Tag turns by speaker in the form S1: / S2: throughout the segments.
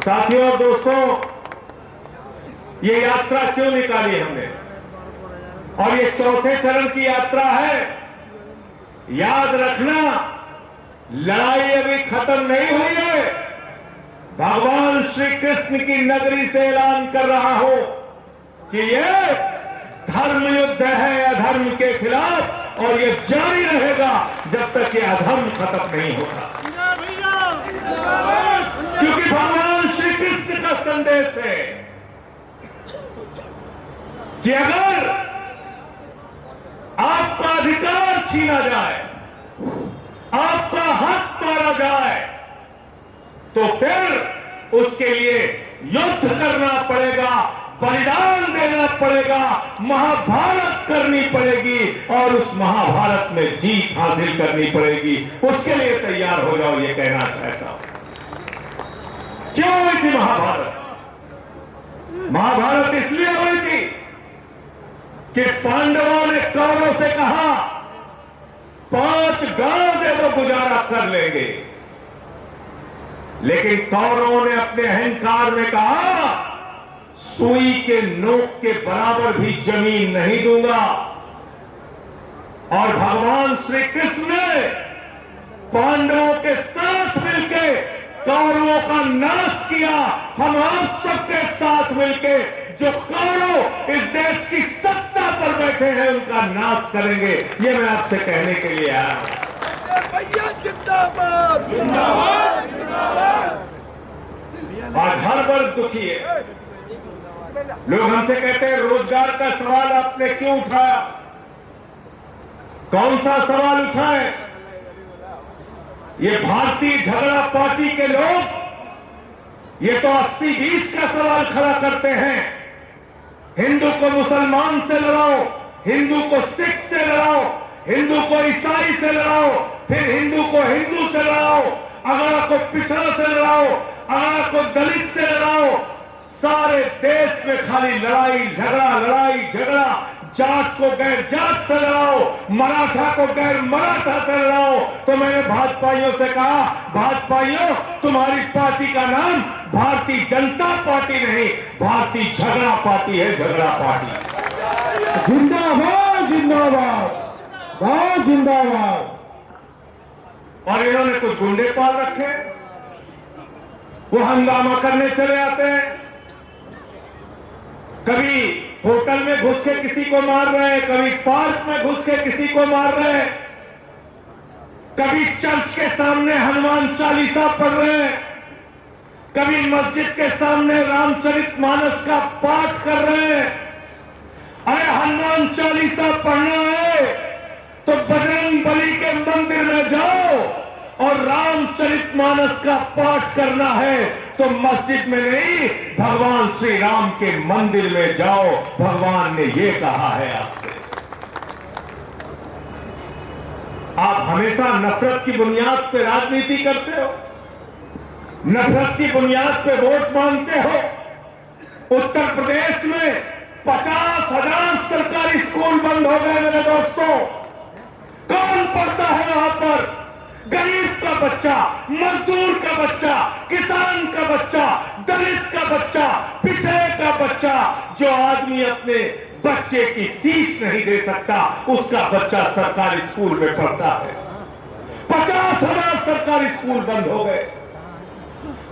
S1: साथियों और दोस्तों, ये यात्रा क्यों निकाली हमने, और ये चौथे चरण की यात्रा है। याद रखना, लड़ाई अभी खत्म नहीं हुई है। भगवान श्री कृष्ण की नगरी से ऐलान कर रहा हूं कि ये धर्म युद्ध है अधर्म के खिलाफ, और ये जारी रहेगा जब तक ये अधर्म खत्म नहीं होगा। क्योंकि भगवान श्री कृष्ण का संदेश है कि अगर आपका अधिकार छीना जाए, आपका हक मारा जाए, तो फिर उसके लिए युद्ध करना पड़ेगा, बलिदान देना पड़ेगा, महाभारत करनी पड़ेगी, और उस महाभारत में जीत हासिल करनी पड़ेगी। उसके लिए तैयार हो जाओ, ये कहना चाहता हूं। क्यों हुई थी महाभारत? महाभारत इसलिए हुई थी कि पांडवों ने कौरवों से कहा 5 गांव दे दो, गुजारा कर लेंगे। लेकिन कौरवों ने अपने अहंकार में कहा सुई के नोक के बराबर भी जमीन नहीं दूंगा। और भगवान श्री कृष्ण ने पांडवों के साथ मिलकर कौरवों का नाश किया। हम आप सबके साथ मिलकर जो कौरव इस देश की सत्ता पर बैठे हैं उनका नाश करेंगे। ये मैं आपसे कहने के लिए आया हूं।
S2: जिंदाबाद जिंदाबाद जिंदाबाद।
S1: आज हर वर्ग दुखी है। लोग हमसे कहते हैं रोजगार का सवाल आपने क्यों उठाया? कौन सा सवाल उठाए? ये भारतीय झगड़ा पार्टी के लोग ये तो 80-20 का सवाल खड़ा करते हैं। हिंदू को मुसलमान से लड़ाओ, हिंदू को सिख से लड़ाओ, हिंदू को ईसाई से लड़ाओ, फिर हिंदू को हिंदू से लड़ाओ, अगड़ा को पिछड़ा से लड़ाओ, अगड़ा को दलित से लड़ाओ। सारे देश में खाली लड़ाई झगड़ा, जाट को गैर जाट से लड़ाओ, मराठा को गैर मराठा से लड़ाओ। तो मैंने भाजपाइयों से कहा, भाजपाइयों तुम्हारी पार्टी का नाम भारतीय जनता पार्टी नहीं, भारतीय झगड़ा पार्टी है, झगड़ा पार्टी।
S2: जिंदाबाद जिंदाबाद जिंदाबाद।
S1: और इन्होंने कुछ गुंडे पाल रखे, वो हंगामा करने चले आते हैं। कभी होटल में घुस के किसी को मार रहे हैं, कभी पार्क में घुस के किसी को मार रहे हैं, कभी चर्च के सामने हनुमान चालीसा पढ़ रहे हैं, कभी मस्जिद के सामने रामचरितमानस का पाठ कर रहे हैं। अरे हनुमान चालीसा पढ़ना है तो बजरंग बली के मंदिर में जाओ, और रामचरितमानस का पाठ करना है तो मस्जिद में नहीं, भगवान श्री राम के मंदिर में जाओ। भगवान ने ये कहा है आपसे। आप हमेशा नफरत की बुनियाद पे राजनीति करते हो, नफरत की बुनियाद पे वोट मांगते हो। उत्तर प्रदेश में 50,000 सरकारी स्कूल बंद हो गए मेरे दोस्तों। कौन पढ़ता है वहां पर? गरीब का बच्चा, मजदूर का बच्चा, किसान का बच्चा, दलित का बच्चा, पिछड़े का बच्चा। जो आदमी अपने बच्चे की फीस नहीं दे सकता, उसका बच्चा सरकारी स्कूल में पढ़ता है। 50,000 सरकारी स्कूल बंद हो गए।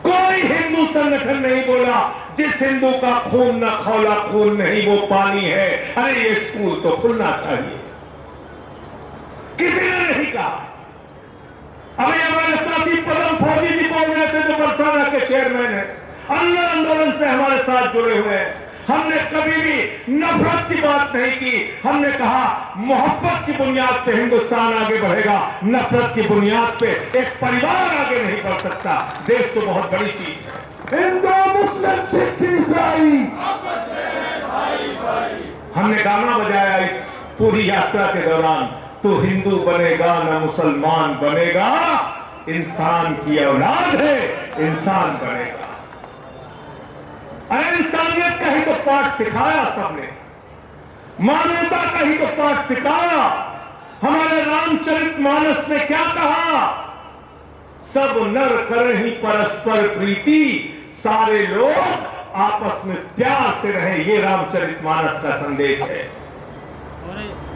S1: कोई हिंदू संगठन नहीं बोला जिस हिंदू का खून न खौला खून नहीं वो पानी है, अरे ये स्कूल तो खुलना चाहिए। किसी ने नहीं कहा। अभी हमारे साथी पदम फौजी जी बोल रहे थे जो बरसाना के चेयरमैन है, अन्य आंदोलन से हमारे साथ जुड़े हुए हैं। हमने कभी भी नफरत की बात नहीं की। हमने कहा मोहब्बत की बुनियाद पे हिंदुस्तान आगे बढ़ेगा, नफरत की बुनियाद पे एक परिवार आगे नहीं बढ़ सकता। देश तो बहुत बड़ी चीज है।
S2: हिंदू मुस्लिम सिख ईसाई
S1: हमने गाना बजाया इस पूरी यात्रा के दौरान, तू हिंदू बनेगा न मुसलमान बनेगा, इंसान की औलाद है इंसान बनेगा। इंसानियत का ही तो पाठ सिखाया सबने, मानवता का ही तो पाठ सिखाया। हमारे रामचरितमानस ने क्या कहा? सब नर करहि परस्पर प्रीति, सारे लोग आपस में प्यार से रहें। ये रामचरितमानस का संदेश है,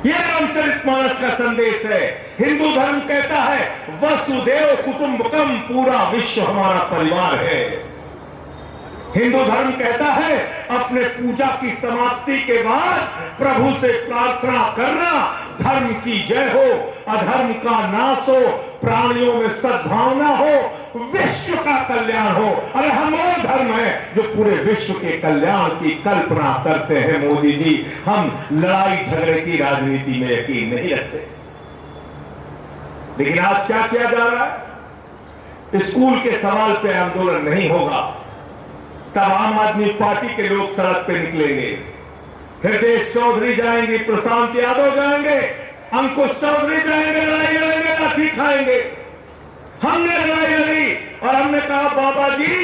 S1: ये रामचरितमानस का संदेश है। हिंदू धर्म कहता है वसुदेव कुटुंबकम, पूरा विश्व हमारा परिवार है। हिंदू धर्म कहता है अपने पूजा की समाप्ति के बाद प्रभु से प्रार्थना करना, धर्म की जय हो, अधर्म का नाश हो, प्राणियों में सद्भावना हो, विश्व का कल्याण हो। अरे हम वो धर्म है जो पूरे विश्व के कल्याण की कल्पना करते हैं मोदी जी। हम लड़ाई झगड़े की राजनीति में यकीन नहीं रखते। लेकिन आज क्या किया जा रहा है? स्कूल के सवाल पे आंदोलन नहीं होगा, तब आम आदमी पार्टी के लोग सड़क पे निकलेंगे। हृदय चौधरी जाएंगे, प्रशांत यादव जाएंगे, अंकुश चौधरी जाएंगे, लड़ाई लड़ेंगे, लाठी खाएंगे। हमने लड़ाई लड़ी और हमने कहा बाबा जी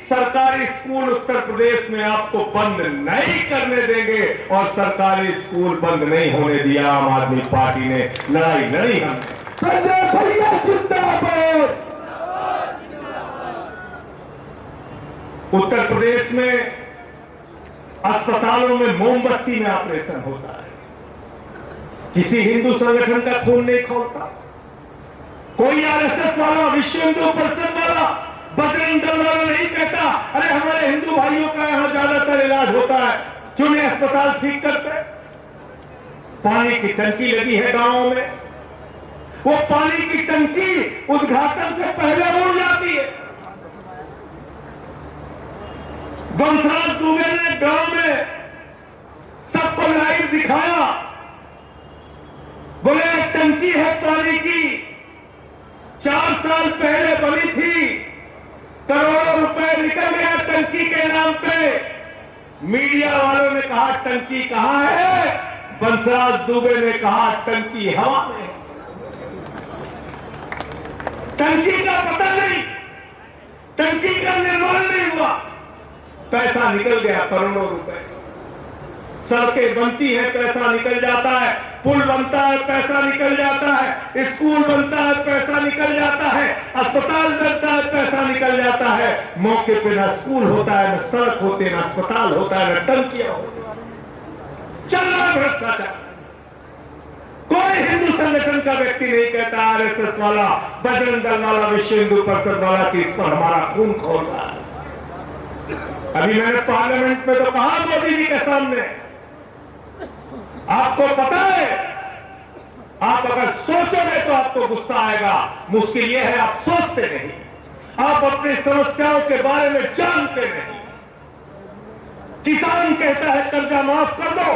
S1: सरकारी स्कूल उत्तर प्रदेश में आपको बंद नहीं करने देंगे, और सरकारी स्कूल बंद नहीं होने दिया। आम आदमी पार्टी ने लड़ाई लड़ी। हमने
S2: संजय भैया जिंदाबाद।
S1: उत्तर प्रदेश में अस्पतालों में मोमबत्ती में ऑपरेशन होता है, किसी हिंदू संगठन का खून नहीं खौलता। कोई आरएसएस वाला, विश्व हिंदू परिषद वाला, बजरंग दल वाला नहीं कहता अरे हमारे हिंदू भाइयों का यहां ज्यादातर इलाज होता है, क्यों नहीं अस्पताल ठीक करते? पानी की टंकी लगी है गांवों में, वो पानी की टंकी उद्घाटन से पहले उड़ जाती है। बंसराज दुबे ने गांव में सबको लाइव दिखाया, बोले एक टंकी है पानी की, 4 साल पहले बनी थी, करोड़ों रुपए निकल गया टंकी के नाम पे। मीडिया वालों ने कहा टंकी कहां है, बंसराज दुबे ने कहा टंकी हवा में। टंकी का पता नहीं, टंकी का निर्माण नहीं हुआ, पैसा निकल गया करोड़ों रुपए। सड़कें बनती है पैसा निकल जाता है, पुल बनता है पैसा निकल जाता है, स्कूल बनता है पैसा निकल जाता है, अस्पताल बनता है पैसा निकल जाता है। मौके पे ना स्कूल होता है, ना सड़क होते, ना अस्पताल होता है, ना टंकियां होती है। चल रहा भ्रष्टाचार। कोई हिंदू संगठन का व्यक्ति नहीं कहता, आरएसएस वाला, बजरंग दल वाला, विश्व हिंदू परिषद वाला कि इस पर हमारा खून खोल रहा है। अभी मैंने पार्लियामेंट में तो कहा मोदी जी के सामने, आपको पता है आप अगर सोचोगे तो आपको गुस्सा आएगा, मुश्किल यह है आप सोचते नहीं, आप अपनी समस्याओं के बारे में जानते नहीं। किसान कहता है कर्जा माफ कर दो,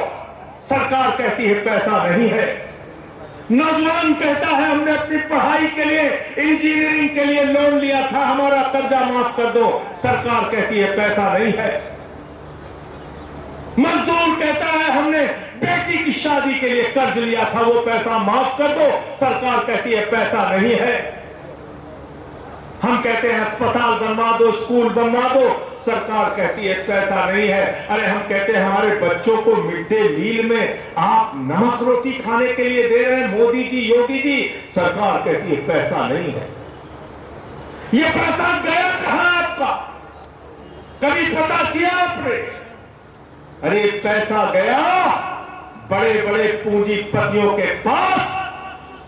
S1: सरकार कहती है पैसा नहीं है। नौजवान कहता है हमने अपनी पढ़ाई के लिए, इंजीनियरिंग के लिए लोन लिया था, हमारा कर्जा माफ कर दो, सरकार कहती है पैसा नहीं है। मजदूर कहता है हमने बेटी की शादी के लिए कर्ज लिया था, वो पैसा माफ कर दो, सरकार कहती है पैसा नहीं है। हम कहते हैं अस्पताल बनवा दो, स्कूल बनवा दो, सरकार कहती है पैसा नहीं है। अरे हम कहते हैं हमारे बच्चों को मिड डे मील में आप नमक रोटी खाने के लिए दे रहे हैं मोदी जी, योगी जी, सरकार कहती है पैसा नहीं है। ये पैसा गया कहां आपका, कभी पता किया आपने? अरे पैसा गया बड़े बड़े पूंजीपतियों के पास।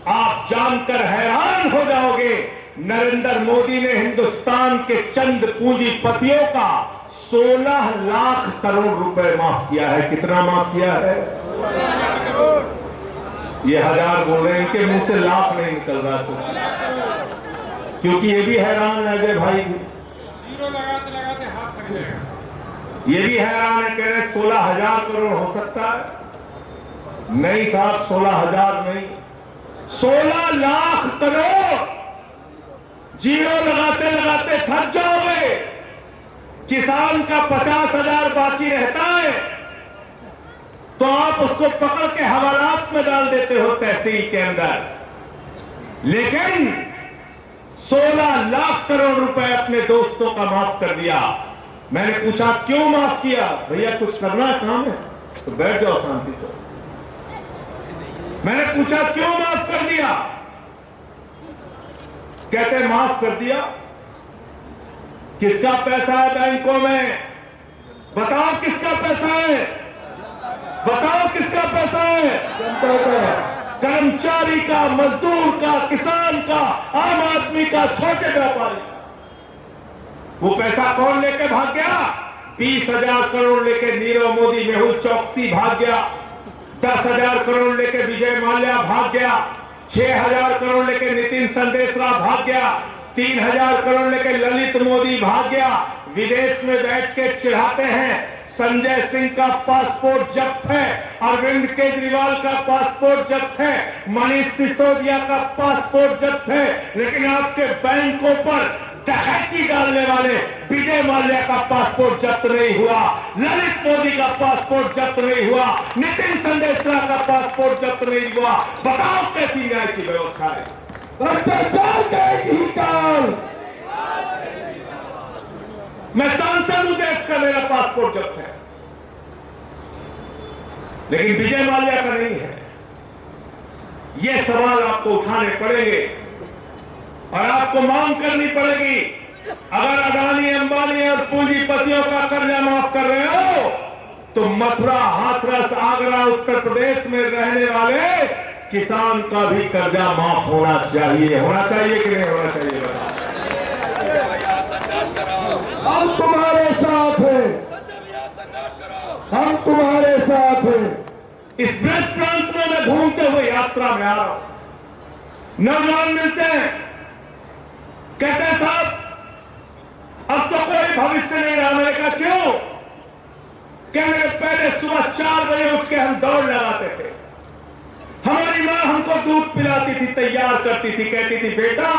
S1: आप जानकर हैरान हो जाओगे, नरेंद्र मोदी ने हिंदुस्तान के चंद पूंजीपतियों का 16 लाख करोड़ रुपए माफ किया है। कितना माफ किया है? ये हजार बोल रहे हैं, इनके मुंह से लाख नहीं निकल रहा, क्योंकि ये भी हैरान है अजय भाई,
S3: जीरो लगाते लगाते हाथ थक जाएगा।
S1: ये भी हैरान है, कह रहे 16,000 करोड़ हो सकता है। नहीं साहब, 16,000 नहीं, 16 लाख करोड़। जीरो लगाते लगाते थक जाओगे। किसान का 50,000 बाकी रहता है तो आप उसको पकड़ के हवालात में डाल देते हो तहसील के अंदर, लेकिन 16 लाख करोड़ रुपए अपने दोस्तों का माफ कर दिया। मैंने पूछा क्यों माफ किया? भैया कुछ करना है काम है तो बैठ जाओ शांति से। मैंने पूछा क्यों माफ कर दिया? कहते माफ कर दिया किसका पैसा है बैंकों में? बताओ किसका पैसा है? बताओ किसका पैसा है?
S2: जनता का,
S1: कर्मचारी का, मजदूर का, किसान का, आम आदमी का, छोटे व्यापारी का। वो पैसा कौन लेके भाग गया? 20,000 करोड़ लेके नीरव मोदी, मेहुल चौकसी भाग गया। 10,000 करोड़ लेके विजय माल्या भाग गया। 6,000 करोड़ लेके नितिन संदेशरा भाग गया। 3,000 करोड़ लेके ललित मोदी भाग गया। विदेश में बैठ के चिढ़ाते हैं संजय सिंह का पासपोर्ट जब्त है, अरविंद केजरीवाल का पासपोर्ट जब्त है, मनीष सिसोदिया का पासपोर्ट जब्त है, लेकिन आपके बैंकों पर डकैती डालने वाले विजय माल्या का पासपोर्ट जब्त नहीं हुआ, ललित मोदी का पासपोर्ट जब्त नहीं हुआ, नितिन संदेशरा का पासपोर्ट जब्त नहीं हुआ। बताओ कैसी न्याय की व्यवस्था है?
S2: भ्रष्टाचार का एक ही काल।
S1: मैं सांसद हूं, देश का मेरा पासपोर्ट जब्त है, लेकिन विजय माल्या का नहीं है। ये सवाल आपको उठाने पड़ेंगे और आपको मांग करनी पड़ेगी। अगर अडानी, अंबानी और पूंजीपतियों का कर्जा माफ कर रहे हो तो मथुरा, हाथरस, आगरा, उत्तर प्रदेश में रहने वाले किसान का भी कर्जा माफ होना चाहिए। होना चाहिए कि नहीं होना चाहिए? बताओ।
S2: हम तुम्हारे साथ हैं, हम तुम्हारे साथ हैं।
S1: इस ब्रज प्रांत में मैं घूमते हुए यात्रा में आ रहा हूं, नौजवान मिलते हैं, कहते हैं साहब अब तो कोई भविष्य नहीं रहा। मैंने कहा क्यों? कहने पहले सुबह 4 बजे उठ के हम दौड़ लगाते थे, हमारी मां हमको दूध पिलाती थी, तैयार करती थी, कहती थी बेटा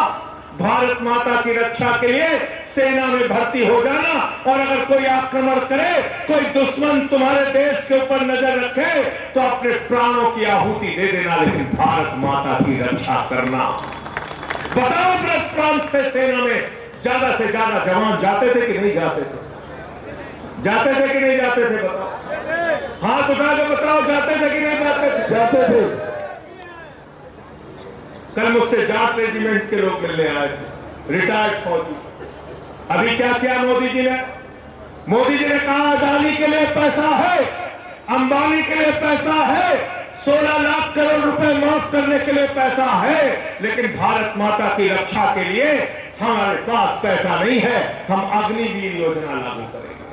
S1: भारत माता की रक्षा के लिए सेना में भर्ती हो जाना, और अगर कोई आक्रमण करे, कोई दुश्मन तुम्हारे देश के ऊपर नजर रखे तो अपने प्राणों की आहुति दे देना, लेकिन भारत माता की रक्षा करना। बताओ ब्रज प्रांत से सेना में ज्यादा से ज्यादा जवान जाते थे कि नहीं जाते थे? जाते थे कि नहीं जाते थे? बताओ, हाथ उठा के बताओ, जाते थे कि नहीं जाते थे?
S2: जाते थे।
S1: कल मुझसे जाट रेजिमेंट के लोग मिलने आए थे, रिटायर्ड फौजी। अभी क्या किया मोदी जी ने? मोदी जी ने कहा अडानी के लिए पैसा है, अंबानी के लिए पैसा है, 16 लाख करोड़ रुपए माफ करने के लिए पैसा है, लेकिन भारत माता की रक्षा के लिए हमारे पास पैसा नहीं है। हम अग्निवीर योजना लागू करेंगे।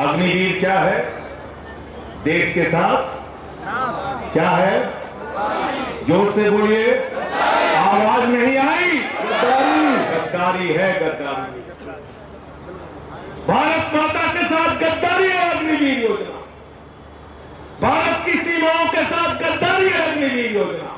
S1: अग्निवीर क्या है? देश के साथ क्या है? जोर से बोलिए, आवाज नहीं आई। गद्दारी है, गद्दारी। भारत माता के साथ गद्दारी है अग्निवीर योजना, भारत की सीमाओं के साथ गद्दारी है अग्निवीर योजना,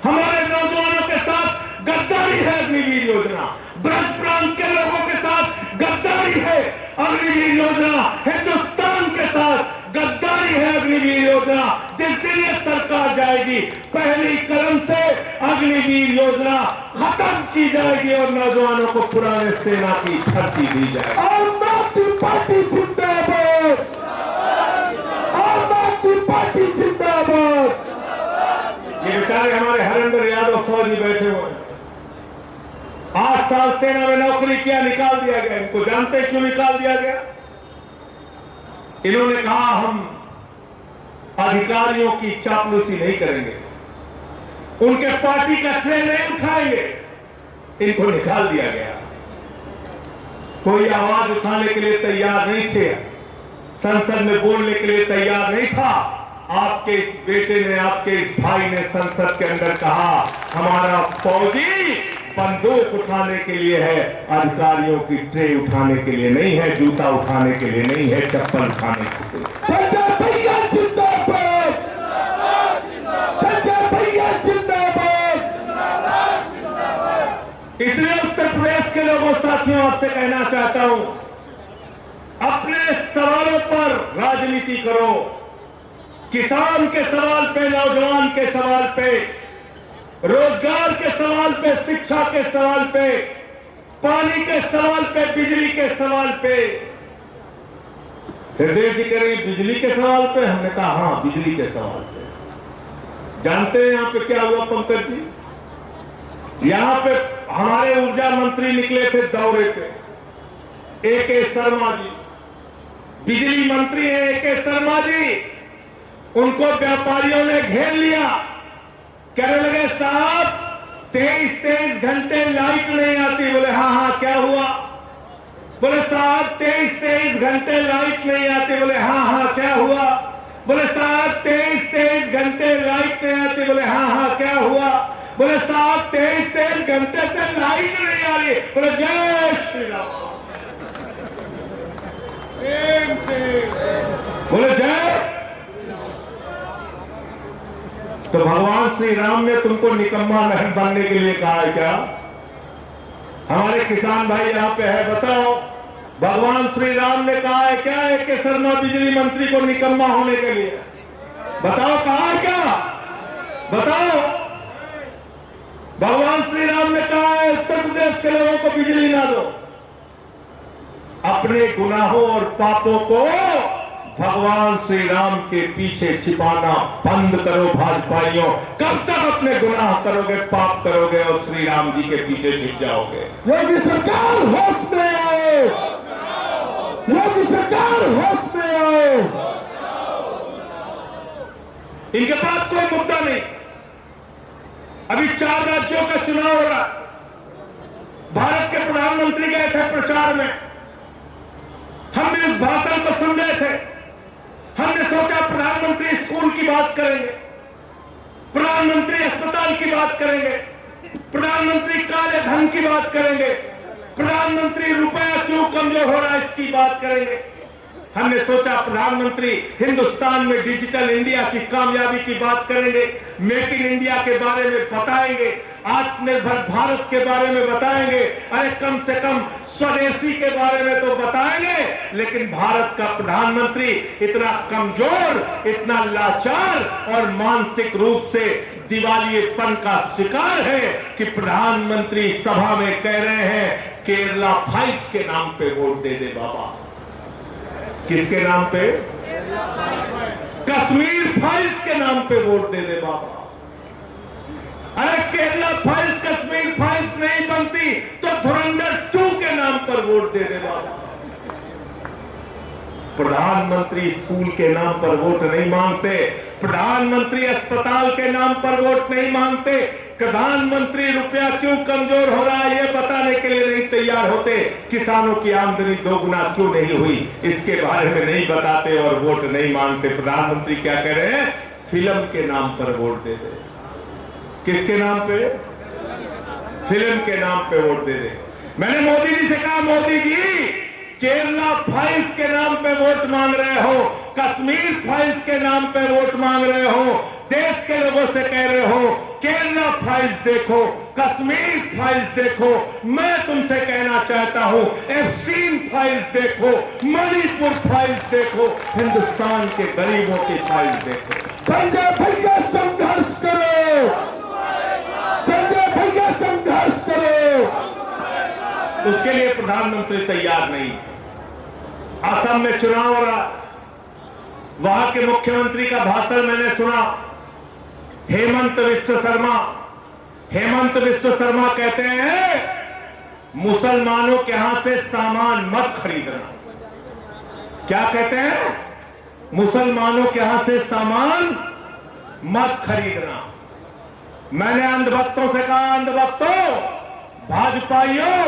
S1: हमारे नौजवानों के साथ गद्दारी है अग्निवीर योजना, ब्रज प्रांत के लोगों के साथ गद्दारी है अग्निवीर योजना, हिंदुस्तान के साथ गद्दारी है अग्निवीर योजना। जिस दिन ये सरकार जाएगी, पहली कदम से अग्निवीर योजना खत्म की जाएगी और नौजवानों को पुराने सेना की भर्ती दी जाएगी।
S2: आम आदमी पार्टी जिंदाबाद, आम आदमी पार्टी जिंदाबाद।
S1: ये बेचारे हमारे हरेंद्र यादव फौजी बैठे हुए हैं, 8 साल सेना में नौकरी किया, निकाल दिया गया। इनको जानते क्यों निकाल दिया गया? इन्होंने कहा हम अधिकारियों की चापलूसी नहीं करेंगे, उनके पार्टी का ट्रे नहीं उठाएंगे, इनको निकाल दिया गया। कोई आवाज उठाने के लिए तैयार नहीं थे, संसद में बोलने के लिए तैयार नहीं था। आपके इस बेटे ने, आपके इस भाई ने संसद के अंदर कहा हमारा फौजी बंदूक उठाने के लिए है, अधिकारियों की ट्रे उठाने के लिए नहीं है, जूता उठाने के लिए नहीं है, चप्पल उठाने के लिए।
S2: संजय भैया जिंदाबाद, संजय भैया जिंदाबाद।
S1: इसलिए उत्तर प्रदेश के लोगों, साथियों, आपसे कहना चाहता हूं, अपने सवालों पर राजनीति करो। किसान के सवाल पे, नौजवान के सवाल पे, रोजगार के सवाल पे, शिक्षा के सवाल पे, पानी के सवाल पे, बिजली के सवाल पे। हृदय जी कह रही बिजली के सवाल पे, हमने कहा हां बिजली के सवाल पे। जानते हैं यहां पे क्या हुआ पंकज जी? यहां पे हमारे ऊर्जा मंत्री निकले थे दौरे पे, ए.के. शर्मा जी, बिजली मंत्री है ए.के. शर्मा जी, उनको व्यापारियों ने घेर लिया। कहने लगे साहब 23 घंटे लाइट नहीं आती। बोले हाँ क्या हुआ? बोले साहब 23 घंटे लाइट नहीं आती। बोले हाँ क्या हुआ? बोले साहब 23 घंटे लाइट नहीं आती। बोले हाँ क्या हुआ? बोले साहब 23 घंटे से लाइट नहीं आ रही। बोले जय श्री राम।
S3: प्रेम से
S1: बोले जय। तो भगवान श्री राम ने तुमको निकम्मा नहीं बनने के लिए कहा है क्या? हमारे किसान भाई यहाँ पे है, बताओ भगवान श्री राम ने कहा है क्या ए.के. शर्मा बिजली मंत्री को निकम्मा होने के लिए? बताओ कहा है क्या? बताओ। भगवान श्री राम ने कहा है उत्तर प्रदेश के लोगों को बिजली ना दो। अपने गुनाहों और पापों को भगवान श्री राम के पीछे छिपाना बंद करो भाजपाइयों। कब तक अपने गुनाह करोगे, पाप करोगे और श्री राम जी के पीछे छिप जाओगे?
S2: योगी सरकार होश में आओ, योगी सरकार होश में आओ।
S1: इनके पास कोई मुद्दा नहीं। अभी 4 राज्यों का चुनाव हो रहा। भारत के प्रधानमंत्री गए थे प्रचार में, हमने इस भाषण को सुन रहे थे। हमने सोचा प्रधानमंत्री स्कूल की बात करेंगे, प्रधानमंत्री अस्पताल की बात करेंगे, प्रधानमंत्री काले धन की बात करेंगे, प्रधानमंत्री रुपया क्यों कमजोर हो रहा है इसकी बात करेंगे। हमने सोचा प्रधानमंत्री हिंदुस्तान में डिजिटल इंडिया की कामयाबी की बात करेंगे, मेक इन इंडिया के बारे में बताएंगे, आत्मनिर्भर भारत के बारे में बताएंगे, अरे कम से कम स्वदेशी के बारे में तो बताएंगे। लेकिन भारत का प्रधानमंत्री इतना कमजोर, इतना लाचार और मानसिक रूप से दिवालियेपन का शिकार है कि प्रधानमंत्री सभा में कह रहे हैं केरला फाइल्स के नाम पे वोट दे दे बाबा। किसके नाम पे? कश्मीर फाइल्स के नाम पे वोट दे दे बाबा। अरे केरला फाइल्स कश्मीर फाइल्स नहीं बनती तो धुरंधर 2 के नाम पर वोट दे दे बाबा। प्रधानमंत्री स्कूल के नाम पर वोट नहीं मांगते, प्रधानमंत्री अस्पताल के नाम पर वोट नहीं मांगते, प्रधानमंत्री रुपया क्यों कमजोर हो रहा है ये बताने के लिए नहीं तैयार होते, किसानों की आमदनी 2 गुना क्यों नहीं हुई इसके बारे में नहीं बताते और वोट नहीं मांगते। प्रधानमंत्री क्या कह रहे हैं? फिल्म के नाम पर वोट दे दे। किसके नाम पे? फिल्म के नाम पे वोट दे दे। मैंने मोदी जी से कहा, मोदी जी केरला फाइल्स के नाम पे वोट मांग रहे हो, कश्मीर फाइल्स के नाम पे वोट मांग रहे हो, देश के लोगों से कह रहे हो केरला फाइल्स देखो, कश्मीर फाइल्स देखो। मैं तुमसे कहना चाहता हूं एफसीन फाइल्स देखो, मणिपुर फाइल्स देखो, हिंदुस्तान के गरीबों की फाइल्स देखो।
S2: संजय भैया संघर्ष करो, संजय भैया संघर्ष करो।
S1: उसके लिए प्रधानमंत्री तैयार नहीं। असम में चुनाव हो रहा, वहां के मुख्यमंत्री का भाषण मैंने सुना। हेमंत बिस्वा शर्मा कहते हैं मुसलमानों के यहां से सामान मत खरीदना। क्या कहते हैं? मुसलमानों के यहां से सामान मत खरीदना। मैंने अंधभक्तों से कहा, अंधभक्तों, भाजपाइयों,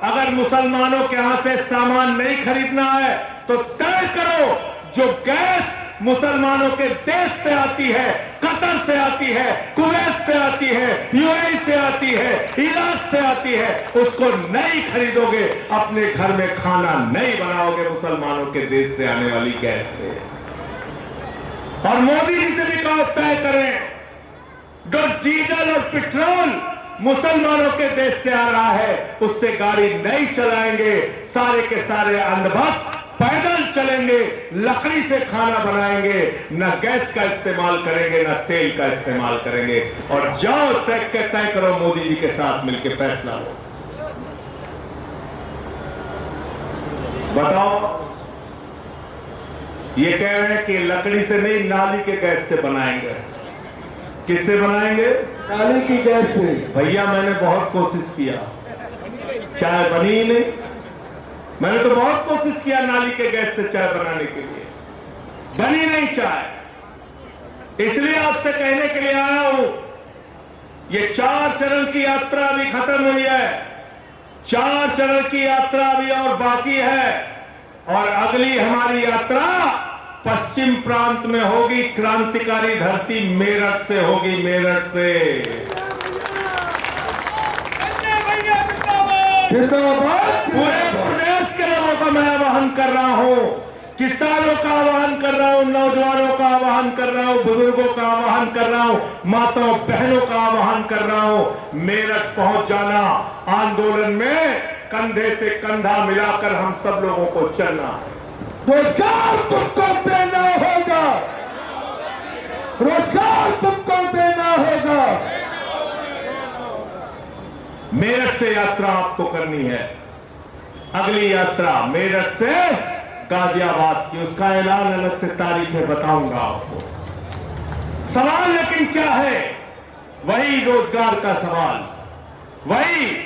S1: अगर मुसलमानों के यहां से सामान नहीं खरीदना है तो तय करो जो गैस मुसलमानों के देश से आती है, कतर से आती है, कुवैत से आती है, यूएई से आती है, इराक से आती है, उसको नहीं खरीदोगे, अपने घर में खाना नहीं बनाओगे मुसलमानों के देश से आने वाली गैस से। और मोदी जी से भी कहो तय करें जो डीजल और पेट्रोल मुसलमानों के देश से आ रहा है उससे गाड़ी नहीं चलाएंगे। सारे के सारे अंधभक्त पैदल चलेंगे, लकड़ी से खाना बनाएंगे, न गैस का इस्तेमाल करेंगे, न तेल का इस्तेमाल करेंगे। और जाओ तय करो, मोदी जी के साथ मिलकर फैसला हो। बताओ, ये कह रहे हैं कि लकड़ी से नहीं, नाली के गैस से बनाएंगे। किससे बनाएंगे?
S2: नाली की गैस से।
S1: भैया मैंने बहुत कोशिश किया, चाय बनी ही नहीं। मैंने तो बहुत कोशिश किया नाली के गैस से चाय बनाने के लिए, बनी नहीं चाय। इसलिए आपसे कहने के लिए आया हूं, ये 4 चरण की यात्रा अभी खत्म हुई है, 4 चरण की यात्रा अभी और बाकी है, और अगली हमारी यात्रा पश्चिम प्रांत में होगी, क्रांतिकारी धरती मेरठ से होगी, मेरठ से। पूरे प्रदेश के लोगों का मैं आह्वान कर रहा हूं, किसानों का आह्वान कर रहा हूं, नौजवानों का आह्वान कर रहा हूं, बुजुर्गों का आह्वान कर रहा हूं, माताओं बहनों का आह्वान कर रहा हूं, मेरठ पहुंच जाना, आंदोलन में कंधे से कंधा मिलाकर हम सब लोगों को चलना है।
S2: रोजगार तुमको देना होगा, रोजगार तुमको देना होगा।
S1: मेरठ से यात्रा आपको करनी है, अगली यात्रा मेरठ से गाजियाबाद की, उसका ऐलान अलग से तारीख में बताऊंगा आपको। सवाल लेकिन क्या है? वही रोजगार का सवाल, वही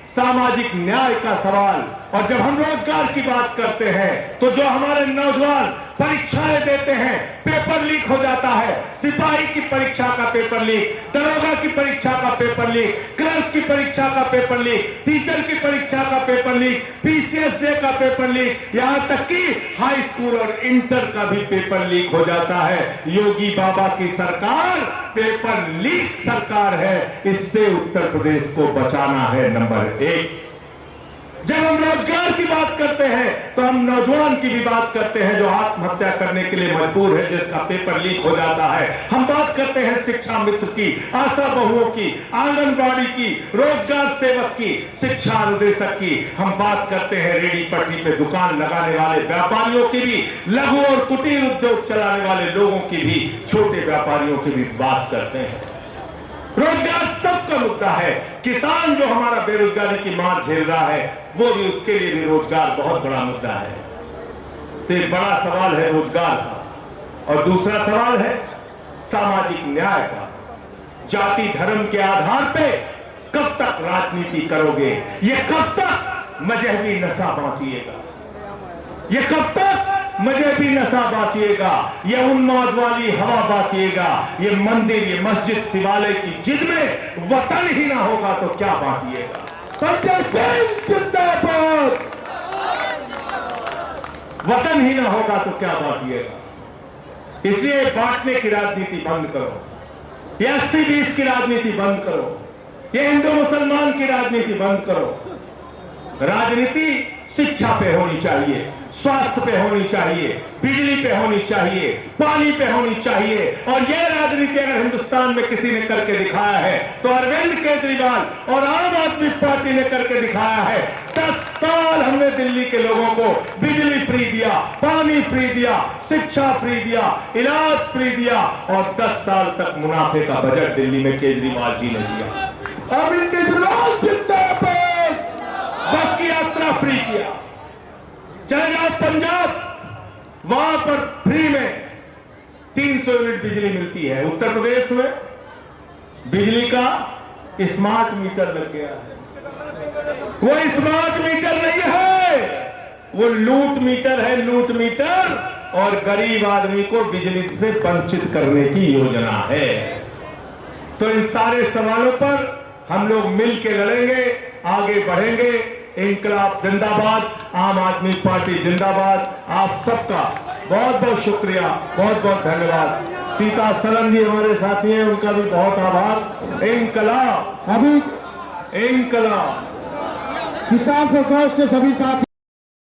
S1: सामाजिक न्याय का सवाल। और जब हम रोजगार की बात करते हैं तो जो हमारे नौजवान परीक्षाएं देते हैं, पेपर लीक हो जाता है, सिपाही की परीक्षा का पेपर लीक, दरोगा की परीक्षा का पेपर लीक, क्लर्क की परीक्षा का पेपर लीक, टीचर की परीक्षा का पेपर लीक, पीसीएसजे का पेपर लीक, यहां तक कि हाई स्कूल और इंटर का भी पेपर लीक हो जाता है। योगी बाबा की सरकार पेपर लीक सरकार है, इससे उत्तर प्रदेश को बचाना है। नंबर 1, जब हम रोजगार की बात करते हैं तो हम नौजवान की भी बात करते हैं जो आत्महत्या करने के लिए मजबूर है, जिसका पेपर लीक हो जाता है। हम बात करते हैं शिक्षा मित्र की, आशा बहुओं की, आंगनबाड़ी की, रोजगार सेवक की, शिक्षा अनुदेशक की। हम बात करते हैं रेडी पटरी पे दुकान लगाने वाले व्यापारियों की भी, लघु और कुटीर उद्योग चलाने वाले लोगों की भी, छोटे व्यापारियों की भी बात करते हैं। रोजगार सबका मुद्दा है। किसान जो हमारा बेरोजगारी की मार झेल रहा है, वो भी, उसके लिए भी रोजगार बहुत बड़ा मुद्दा है। तो एक बड़ा सवाल है रोजगार का, और दूसरा सवाल है सामाजिक न्याय का। जाति धर्म के आधार पे कब तक राजनीति करोगे? ये कब तक मजहबी नशा बांटिएगा? ये कब तक मजहबी नशा बांटिएगा? ये उन्माद वाली हवा बांटिएगा? ये मंदिर, ये मस्जिद, शिवालय की जिद में वतन ही ना होगा तो क्या बांटिएगा?
S2: संजय सिंह जिंदाबाद।
S1: वतन ही ना होगा तो क्या बांटिएगा? इसलिए बांटने की राजनीति बंद करो, ये 80-20 की राजनीति बंद करो, ये हिंदू मुसलमान की राजनीति बंद करो। राजनीति शिक्षा पे होनी चाहिए, स्वास्थ्य पे होनी चाहिए, बिजली पे होनी चाहिए, पानी पे होनी चाहिए। और यह राजनीति अगर हिंदुस्तान में किसी ने करके दिखाया है तो अरविंद केजरीवाल और आम आदमी पार्टी ने करके दिखाया है। 10 साल हमने दिल्ली के लोगों को बिजली फ्री दिया, पानी फ्री दिया, शिक्षा फ्री दिया, इलाज फ्री दिया, और 10 साल तक मुनाफे का बजट दिल्ली में केजरीवाल जी ने दिया।
S2: अरविंद केजरीवाल जिंदाबाद।
S1: बस की यात्रा फ्री किया। चले जाओ पंजाब, वहां पर फ्री में 300 यूनिट बिजली मिलती है। उत्तर प्रदेश में बिजली का स्मार्ट मीटर लग गया है। वो स्मार्ट मीटर नहीं है, वो लूट मीटर है, लूट मीटर, और गरीब आदमी को बिजली से वंचित करने की योजना है। तो इन सारे सवालों पर हम लोग मिल के लड़ेंगे, आगे बढ़ेंगे। इंकलाब जिंदाबाद, आम आदमी पार्टी जिंदाबाद। आप सबका बहुत बहुत शुक्रिया, बहुत बहुत धन्यवाद। सीता सरन जी हमारे साथी हैं, उनका भी बहुत आभार। इंकलाब,
S2: अभी
S1: इंकलाब।
S2: किसान प्रकोष्ठ के सभी साथी